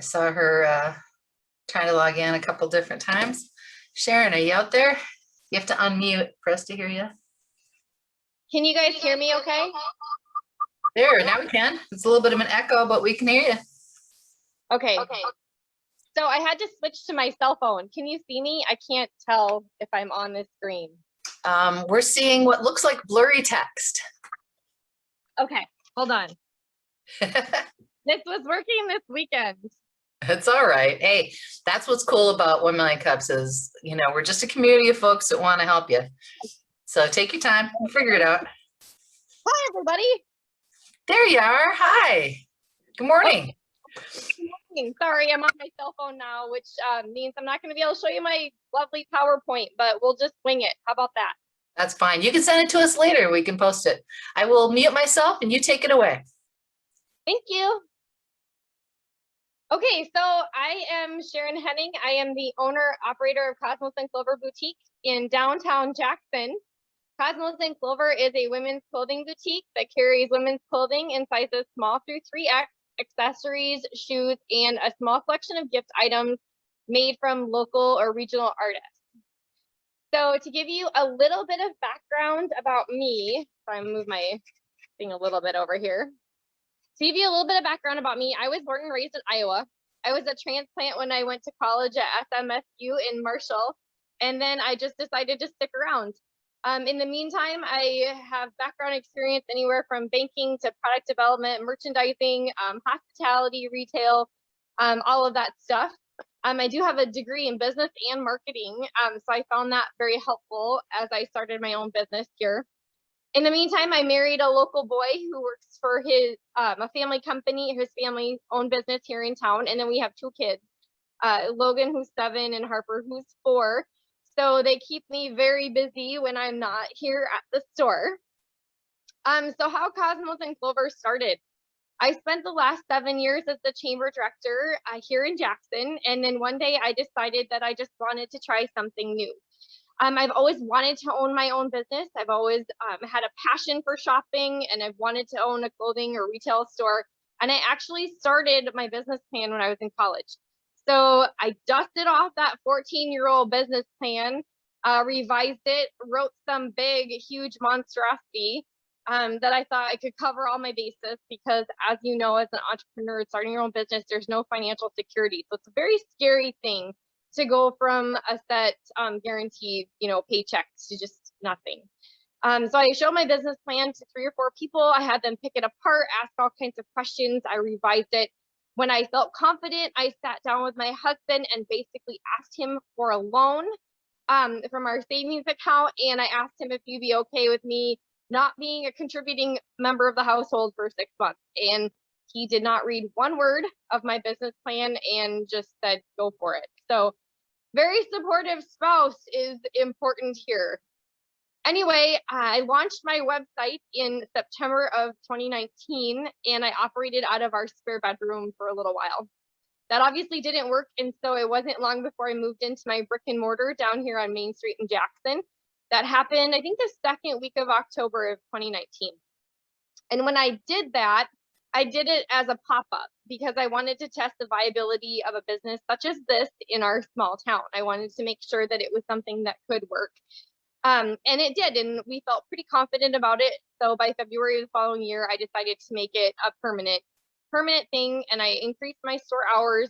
saw her trying to log in a couple different times. Sharon, are you out there? You have to unmute for us to hear you. Can you guys hear me okay? There, now we can. It's a little bit of an echo, but we can hear you. Okay. So I had to switch to my cell phone. Can you see me? I can't tell if I'm on this screen. We're seeing what looks like blurry text. Okay, hold on. This was working this weekend. It's all right. Hey, that's what's cool about 1 Million Cups is, you know, we're just a community of folks that want to help you. So take your time, figure it out. Hi, everybody. There you are. Hi. Good morning. Good morning. Sorry, I'm on my cell phone now, which means I'm not going to be able to show you my lovely PowerPoint, but we'll just wing it. How about that? That's fine. You can send it to us later. We can post it. I will mute myself and you take it away. Thank you. Okay, so I am Sharon Henning. I am the owner, operator of Cosmos and Clover Boutique in downtown Jackson. Cosmos and Clover is a women's clothing boutique that carries women's clothing in sizes small through 3X, accessories, shoes, and a small collection of gift items made from local or regional artists. So to give you a little bit of background about me, if I move my thing a little bit over here. To give you a little bit of background about me, I was born and raised in Iowa. I was a transplant when I went to college at SMSU in Marshall, and then I just decided to stick around. In the meantime, I have background experience anywhere from banking to product development, merchandising, hospitality, retail, all of that stuff. I do have a degree in business and marketing, so I found that very helpful as I started my own business here. In the meantime, I married a local boy who works for his a family company, his family owned business here in town, and then we have 2 kids, Logan, who's 7, and Harper, who's 4. So they keep me very busy when I'm not here at the store. So how Cosmos and Clover started. I spent the last 7 years as the chamber director here in Jackson, and then one day I decided that I just wanted to try something new. I've always wanted to own my own business. I've always had a passion for shopping, and I've wanted to own a clothing or retail store. And I actually started my business plan when I was in college. So I dusted off that 14-year-old business plan, revised it, wrote some big, huge monstrosity that I thought I could cover all my bases because, as you know, as an entrepreneur starting your own business, there's no financial security. So it's a very scary thing to go from a set guaranteed, paycheck to just nothing. So I showed my business plan to 3 or 4 people. I had them pick it apart, ask all kinds of questions. I revised it. When I felt confident, I sat down with my husband and basically asked him for a loan from our savings account. And I asked him if he'd be okay with me not being a contributing member of the household for 6 months. And he did not read one word of my business plan and just said, go for it. So very supportive spouse is important here. Anyway, I launched my website in September of 2019, and I operated out of our spare bedroom for a little while. That obviously didn't work, and so it wasn't long before I moved into my brick and mortar down here on Main Street in Jackson. That happened, I think, the second week of October of 2019. And when I did that, I did it as a pop-up because I wanted to test the viability of a business such as this in our small town. I wanted to make sure that it was something that could work. And it did, and we felt pretty confident about it. So by February of the following year, I decided to make it a permanent thing, and I increased my store hours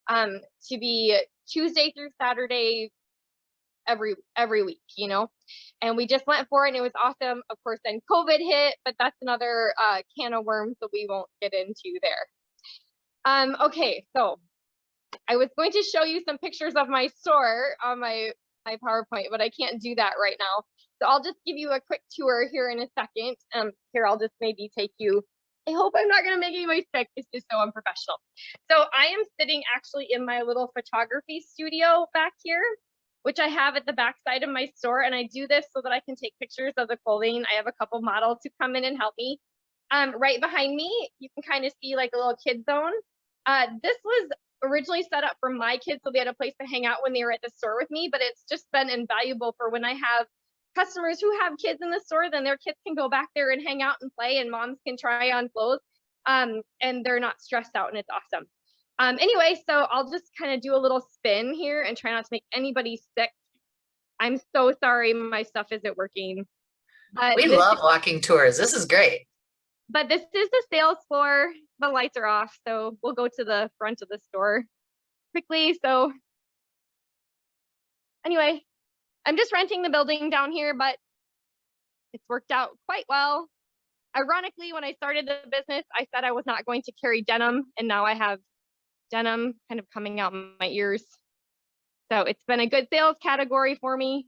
to be Tuesday through Saturday every week, and we just went for it, and it was awesome. Of course, then COVID hit, but that's another can of worms that we won't get into there. Okay, so I was going to show you some pictures of my store on my PowerPoint, but I can't do that right now. So I'll just give you a quick tour here in a second. Here, I'll just maybe take you. I hope I'm not going to make anybody sick. It's just so unprofessional. So I am sitting actually in my little photography studio back here, which I have at the back side of my store. And I do this so that I can take pictures of the clothing. I have a couple models who come in and help me. Right behind me, you can kind of see like a little kid zone. This was originally set up for my kids, so they had a place to hang out when they were at the store with me, but it's just been invaluable for when I have customers who have kids in the store, then their kids can go back there and hang out and play, and moms can try on clothes, and they're not stressed out, and it's awesome. Anyway, so I'll just kind of do a little spin here and try not to make anybody sick. I'm so sorry my stuff isn't working. We love walking tours. This is great. But this is the sales floor. The lights are off, so we'll go to the front of the store quickly. So anyway, I'm just renting the building down here, but it's worked out quite well. Ironically, when I started the business, I said I was not going to carry denim, and now I have denim kind of coming out my ears. So it's been a good sales category for me.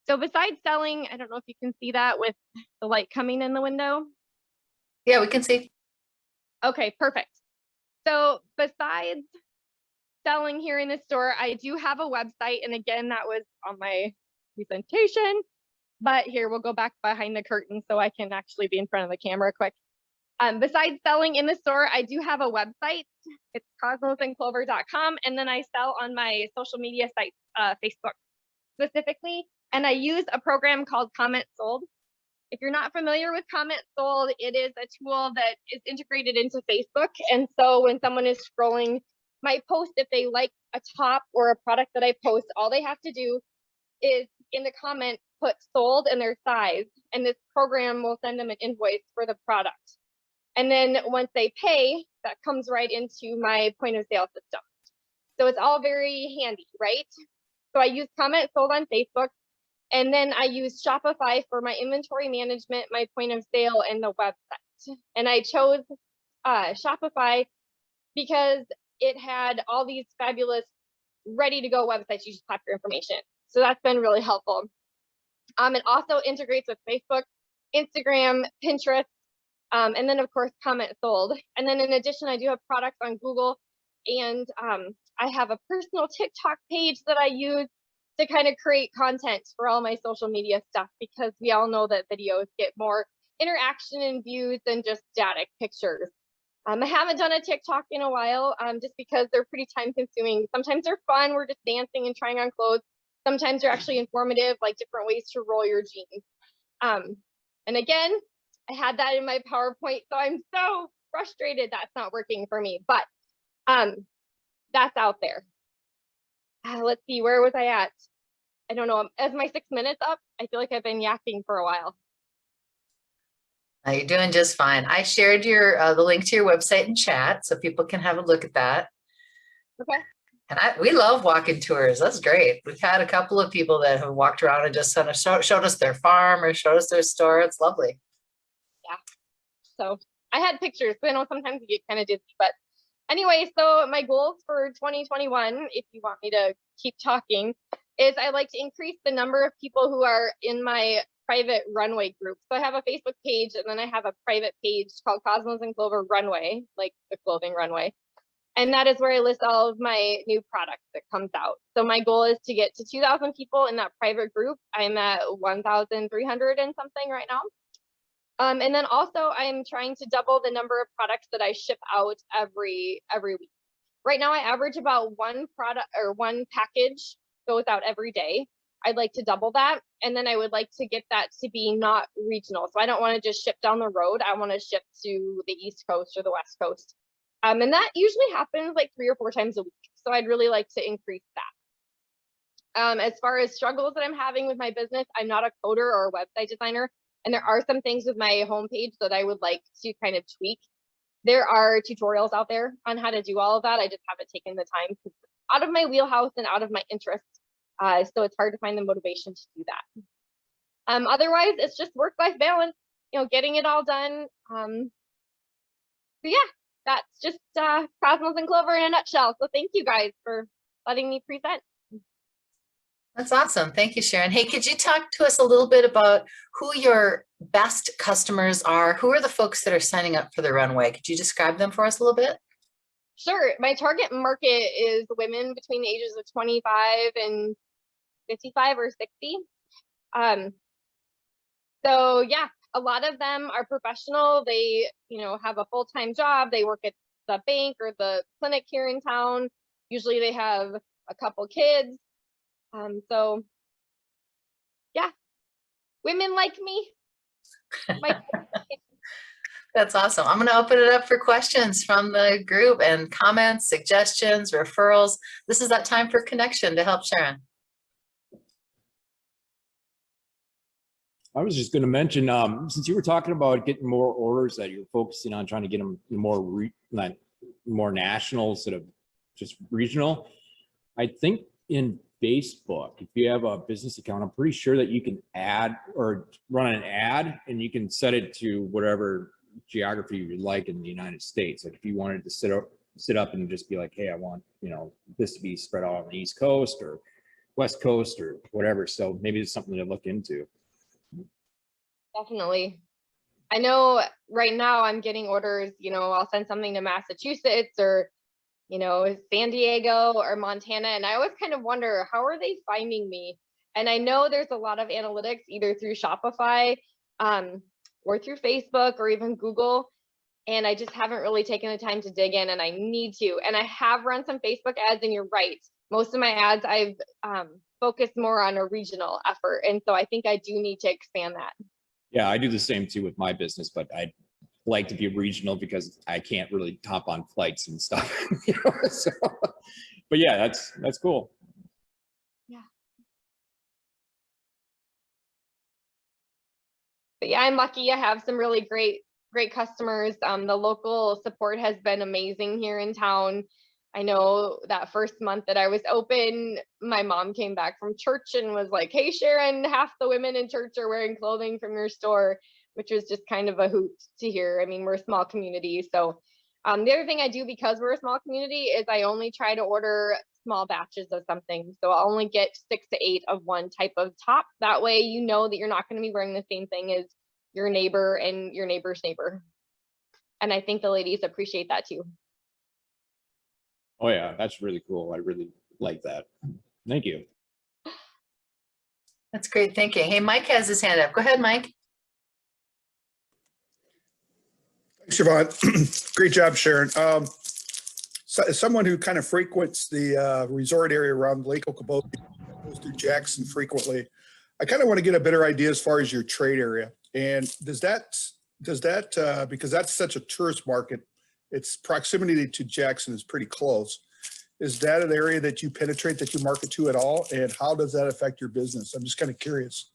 So besides selling, I don't know if you can see that with the light coming in the window. Yeah, we can see. Okay, perfect. So besides selling here in the store, I do have a website. And again, that was on my presentation. But here, we'll go back behind the curtain so I can actually be in front of the camera quick. Besides selling in the store, I do have a website. It's cosmosandclover.com. And then I sell on my social media site, Facebook specifically. And I use a program called Comment Sold. If you're not familiar with Comment Sold, it is a tool that is integrated into Facebook. And so when someone is scrolling my post, if they like a top or a product that I post, all they have to do is in the comment put sold and their size, and this program will send them an invoice for the product. And then once they pay, that comes right into my point of sale system. So it's all very handy, right? So I use Comment Sold on Facebook, and then I use Shopify for my inventory management, my point of sale, and the website. And I chose Shopify because it had all these fabulous ready to go websites. You just pop your information. So that's been really helpful. It also integrates with Facebook, Instagram, Pinterest, and then of course Comment Sold. And then in addition, I do have products on Google, and I have a personal TikTok page that I use to kind of create content for all my social media stuff, because we all know that videos get more interaction and views than just static pictures. I haven't done a TikTok in a while, just because they're pretty time consuming. Sometimes they're fun, we're just dancing and trying on clothes. Sometimes they're actually informative, like different ways to roll your jeans. And again, I had that in my PowerPoint, so I'm so frustrated that's not working for me, but that's out there. Let's see, where was I at? I don't know. As my 6 minutes up, I feel like I've been yakking for a while. You're doing just fine. I shared the link to your website in chat so people can have a look at that. Okay. And we love walking tours. That's great. We've had a couple of people that have walked around and just kind of showed us their farm or showed us their store. It's lovely. Yeah. So I had pictures, but I know sometimes you get kind of dizzy. But anyway, so my goals for 2021, if you want me to keep talking, is I like to increase the number of people who are in my private runway group. So I have a Facebook page, and then I have a private page called Cosmos and Clover Runway, like the clothing runway. And that is where I list all of my new products that comes out. So my goal is to get to 2,000 people in that private group. I'm at 1,300 and something right now. And then also I'm trying to double the number of products that I ship out every week. Right now I average about one product or one package goes out every day. I'd like to double that. And then I would like to get that to be not regional. So I don't want to just ship down the road. I want to ship to the East Coast or the West Coast. And that usually happens like 3 or 4 times a week. So I'd really like to increase that. As far as struggles that I'm having with my business, I'm not a coder or a website designer. And there are some things with my homepage that I would like to kind of tweak. There are tutorials out there on how to do all of that. I just haven't taken the time because it's out of my wheelhouse and out of my interest. So it's hard to find the motivation to do that. Otherwise, it's just work-life balance, getting it all done. So yeah, that's just Cosmos and Clover in a nutshell. So thank you guys for letting me present. That's awesome. Thank you, Sharon. Hey, could you talk to us a little bit about who your best customers are? Who are the folks that are signing up for the runway? Could you describe them for us a little bit? Sure. My target market is women between the ages of 25 and 55 or 60. So yeah, a lot of them are professional. They, have a full-time job. They work at the bank or the clinic here in town. Usually they have a couple kids. So yeah, women like me. That's awesome. I'm going to open it up for questions from the group and comments, suggestions, referrals. This is that time for connection to help Sharon. I was just going to mention, since you were talking about getting more orders, that you're focusing on trying to get them more national instead of just regional. I think in Facebook, if you have a business account, I'm pretty sure that you can add or run an ad, and you can set it to whatever geography you like in the United States. Like if you wanted to sit up and just be like, hey, I want, this to be spread out on the East Coast or West Coast or whatever. So maybe it's something to look into. Definitely. I know right now I'm getting orders, I'll send something to Massachusetts or, San Diego or Montana. And I always kind of wonder, how are they finding me? And I know there's a lot of analytics either through Shopify or through Facebook or even Google. And I just haven't really taken the time to dig in, and I need to. And I have run some Facebook ads, and you're right. Most of my ads I've focused more on a regional effort. And so I think I do need to expand that. Yeah, I do the same too with my business, but I like to be regional because I can't really hop on flights and stuff. So, but yeah, that's cool. Yeah. But yeah, I'm lucky. I have some really great customers. The local support has been amazing here in town. I know that first month that I was open, my mom came back from church and was like, hey, Sharon, half the women in church are wearing clothing from your store, which was just kind of a hoot to hear. I mean, we're a small community. So the other thing I do, because we're a small community, is I only try to order small batches of something. So I'll only get 6 to 8 of one type of top. That way, you know that you're not going to be wearing the same thing as your neighbor and your neighbor's neighbor. And I think the ladies appreciate that too. Oh yeah, that's really cool. I really like that. Thank you. That's great thinking. Hey, Mike has his hand up. Go ahead, Mike. Thanks, Siobhan. Great job, Sharon. So as someone who kind of frequents the resort area around Lake Okoboji, goes through Jackson frequently, I kind of want to get a better idea as far as your trade area. And does that because that's such a tourist market, its proximity to Jackson is pretty close. Is that an area that you penetrate, that you market to at all? And how does that affect your business? I'm just kind of curious.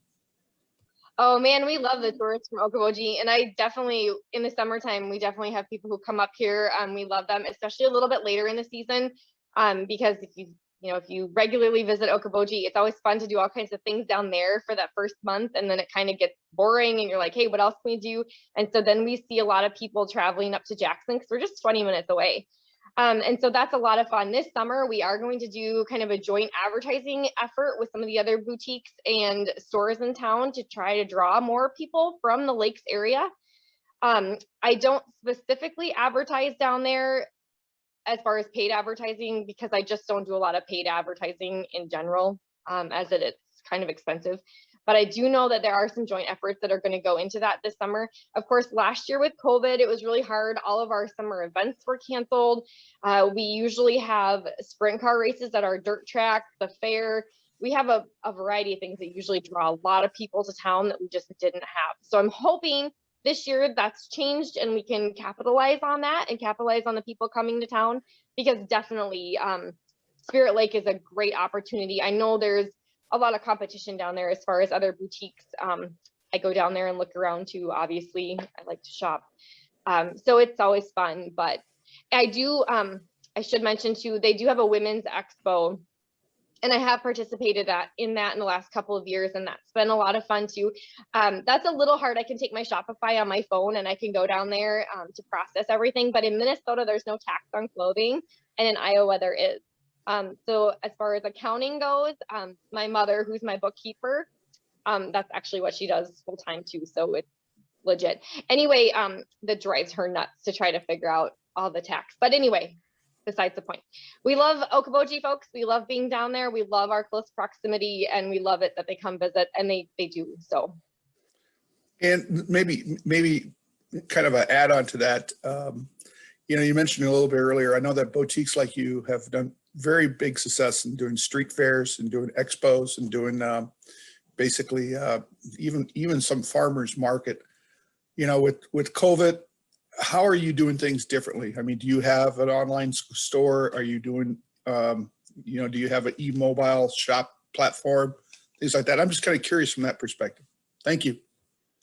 Oh man, we love the tourists from Okoboji. And I definitely, in the summertime, we definitely have people who come up here. We love them, especially a little bit later in the season. Because if you regularly visit Okoboji, it's always fun to do all kinds of things down there for that first month. And then it kind of gets boring and you're like, hey, what else can we do? And so then we see a lot of people traveling up to Jackson because we're just 20 minutes away. And so that's a lot of fun. This summer, we are going to do kind of a joint advertising effort with some of the other boutiques and stores in town to try to draw more people from the lakes area. I don't specifically advertise down there as far as paid advertising, because I just don't do a lot of paid advertising in general, as it's kind of expensive. But I do know that there are some joint efforts that are going to go into that this summer. Of course, last year with COVID, it was really hard. All of our summer events were canceled. We usually have sprint car races at our dirt track, the fair. We have a variety of things that usually draw a lot of people to town that we just didn't have. So I'm hoping this year that's changed and we can capitalize on that and capitalize on the people coming to town, because definitely Spirit Lake is a great opportunity. I know there's a lot of competition down there as far as other boutiques. I go down there and look around too. Obviously, I like to shop. So it's always fun, but I I should mention too, they do have a women's expo, and I have participated in that in the last couple of years, and that's been a lot of fun too. That's a little hard. I can take my Shopify on my phone and I can go down there to process everything. But in Minnesota, there's no tax on clothing, and in Iowa there is. So as far as accounting goes, my mother, who's my bookkeeper, that's actually what she does full time too. So it's legit. Anyway, that drives her nuts to try to figure out all the tax. But anyway, besides the point, we love Okoboji folks. We love being down there. We love our close proximity, and we love it that they come visit, and they do. So. And maybe kind of an add on to that. You mentioned a little bit earlier, I know that boutiques like you have done very big success in doing street fairs and doing expos and doing basically even some farmers market. With COVID, how are you doing things differently? I mean, do you have an online store? Are you doing, do you have an e-mobile shop platform? Things like that. I'm just kind of curious from that perspective. Thank you.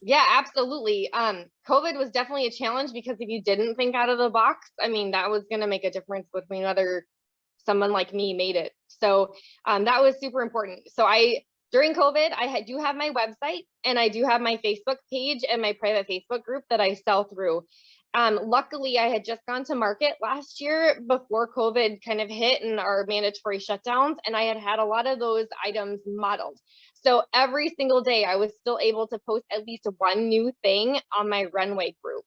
Yeah, absolutely. COVID was definitely a challenge because if you didn't think out of the box, I mean, that was going to make a difference between whether someone like me made it. So that was super important. So during COVID, do have my website and I do have my Facebook page and my private Facebook group that I sell through. Luckily, I had just gone to market last year before COVID kind of hit and our mandatory shutdowns, and I had a lot of those items modeled. So every single day, I was still able to post at least one new thing on my runway group.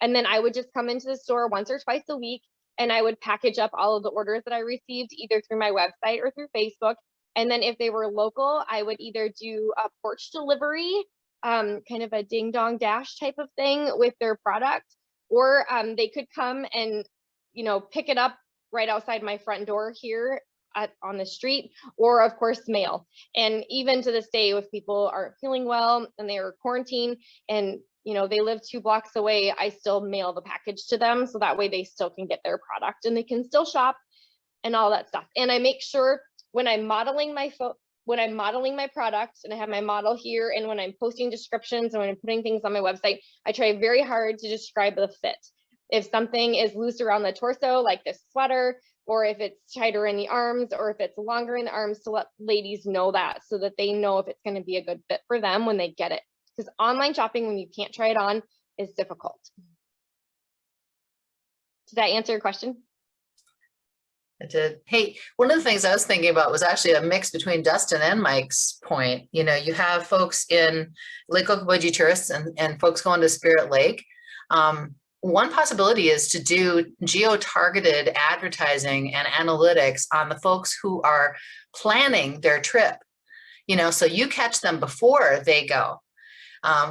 And then I would just come into the store once or twice a week, and I would package up all of the orders that I received either through my website or through Facebook. And then if they were local, I would either do a porch delivery, kind of a ding dong dash type of thing with their product, or they could come and, pick it up right outside my front door here on the street, or of course mail. And even to this day, if people aren't feeling well and they are quarantined and they live 2 blocks away, I still mail the package to them. So that way they still can get their product and they can still shop and all that stuff. And I make sure when I'm modeling my product and I have my model here, and when I'm posting descriptions and when I'm putting things on my website, I try very hard to describe the fit. If something is loose around the torso, like this sweater, or if it's tighter in the arms, or if it's longer in the arms, to let ladies know that so that they know if it's going to be a good fit for them when they get it. Because online shopping, when you can't try it on, is difficult. Did that answer your question? It did. Hey, one of the things I was thinking about was actually a mix between Dustin and Mike's point. You have folks in Lake Okoboji tourists and folks going to Spirit Lake. One possibility is to do geo-targeted advertising and analytics on the folks who are planning their trip. So you catch them before they go.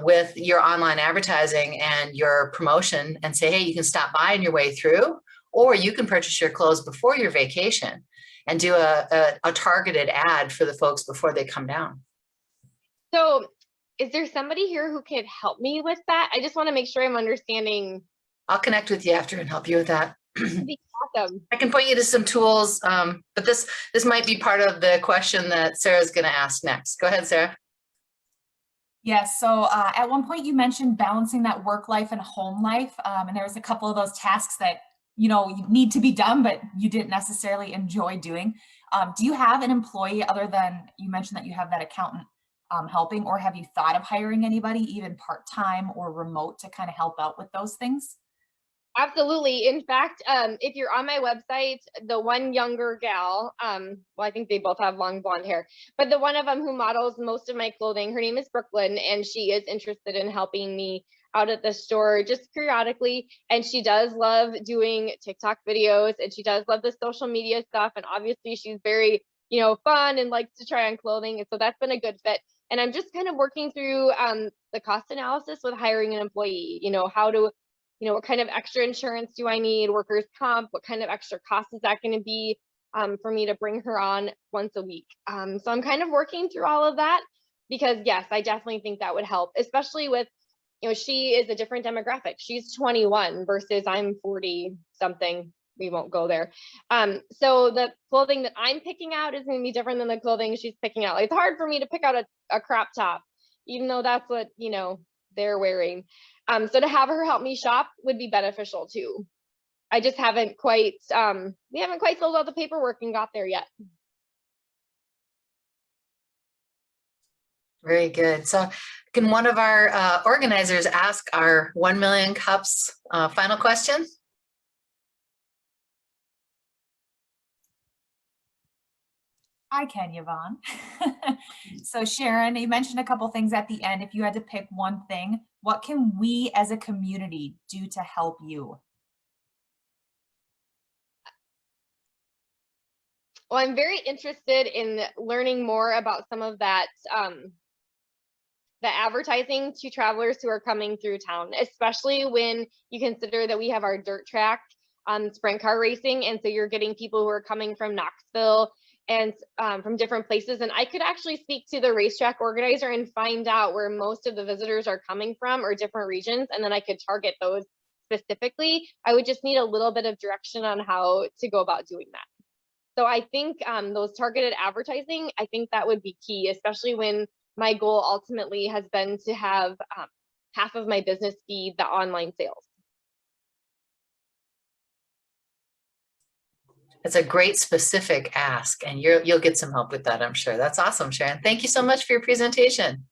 With your online advertising and your promotion and say, hey, you can stop by on your way through, or you can purchase your clothes before your vacation and do a targeted ad for the folks before they come down. So is there somebody here who could help me with that? I just want to make sure I'm understanding. I'll connect with you after and help you with that. That'd be awesome. I can point you to some tools, but this might be part of the question that Sarah's going to ask next. Go ahead, Sarah. Yes. So at one point you mentioned balancing that work life and home life. And there was a couple of those tasks that, need to be done, but you didn't necessarily enjoy doing. Do you have an employee other than you mentioned that you have that accountant helping, or have you thought of hiring anybody even part-time or remote to kind of help out with those things? Absolutely. In fact, if you're on my website, the one younger gal, well, I think they both have long blonde hair, but the one of them who models most of my clothing, her name is Brooklyn, and she is interested in helping me out at the store just periodically. And she does love doing TikTok videos, and she does love the social media stuff. And obviously she's very, fun and likes to try on clothing. And so that's been a good fit. And I'm just kind of working through the cost analysis with hiring an employee, what kind of extra insurance do I need, workers' comp, what kind of extra cost is that going to be for me to bring her on once a week. So I'm kind of working through all of that because yes, I definitely think that would help, especially with, she is a different demographic. She's 21 versus I'm 40 something. We won't go there. So the clothing that I'm picking out is going to be different than the clothing she's picking out. Like, it's hard for me to pick out a crop top, even though that's what, they're wearing. So to have her help me shop would be beneficial too. I just haven't quite, we haven't quite filled out the paperwork and got there yet. Very good. So can one of our organizers ask our 1 million cups final question? I can, Yvonne. So Sharon, you mentioned a couple things at the end. If you had to pick one thing, what can we as a community do to help you? Well, I'm very interested in learning more about some of that, the advertising to travelers who are coming through town, especially when you consider that we have our dirt track sprint car racing. And so you're getting people who are coming from Knoxville and from different places. And I could actually speak to the racetrack organizer and find out where most of the visitors are coming from or different regions. And then I could target those specifically. I would just need a little bit of direction on how to go about doing that. So I think those targeted advertising, I think that would be key, especially when my goal ultimately has been to have half of my business be the online sales. It's a great specific ask, and you'll get some help with that, I'm sure. That's awesome, Sharon. Thank you so much for your presentation.